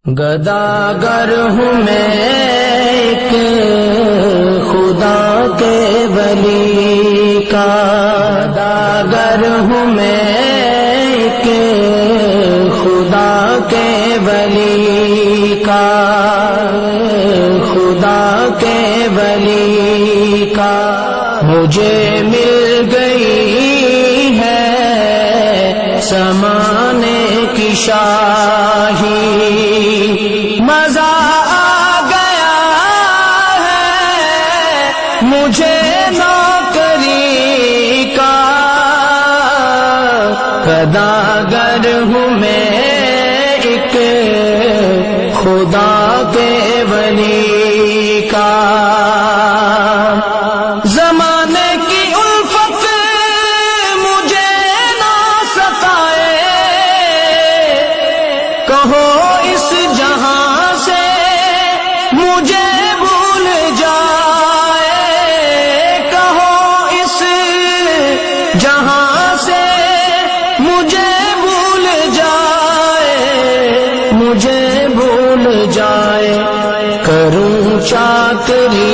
گداگر ہوں میں ایک خدا کے ولی کا، گداگر ہوں میں ایک خدا کے ولی کا، خدا کے ولی کا۔ مجھے مل گئی ہے زمانے کی شاہی، مزہ آ گیا ہے مجھے نوکری کا۔ گداگر ہوں میں ایک خدا کے ولی کا۔ زمانے کی الفت مجھے نہ ستائے، کہو اس جہاں سے مجھے بھول جائے، کہو اس جہاں سے مجھے بھول جائے، مجھے بھول جائے۔ کروں چاکری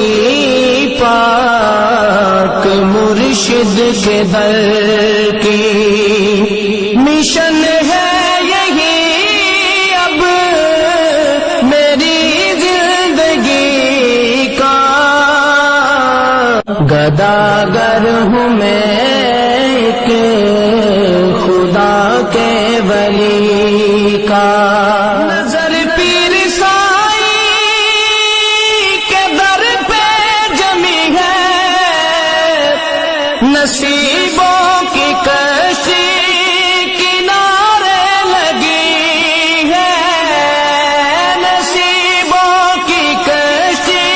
پاک مرشد کے در کی، مشن ہے یہی اب میری زندگی کا۔ گداگر ہوں میں ایک خدا کے ولی کا۔ نظر پیر سائی کے در پہ جمی ہے، نصیبوں کی کشتی کنارے لگی ہے، نصیبوں کی کشتی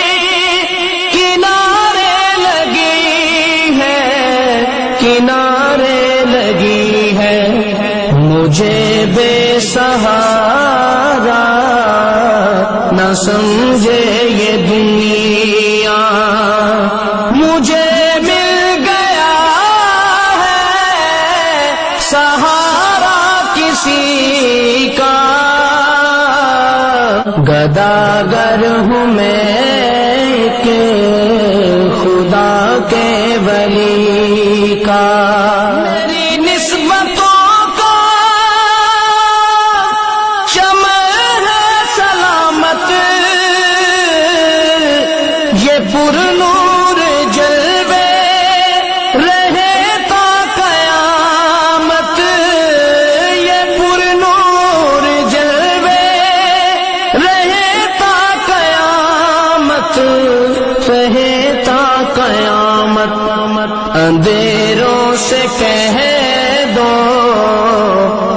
کنارے لگی ہے، کنارے لگی ہے۔ مجھے بے سہارا نہ سمجھے یہ دنیا، مجھے مل گیا ہے سہارا کسی کا۔ گداگر ہوں میں ایک خدا کے ولی کا۔ میری نسبتوں کا شمع ہے سلامت، یہ پر نور جلوے رہے تا قیامت، یہ پر نور جلوے رہے تا قیامت، رہے تا قیامت۔ اندھیروں سے کہہ دو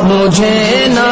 مجھے نہ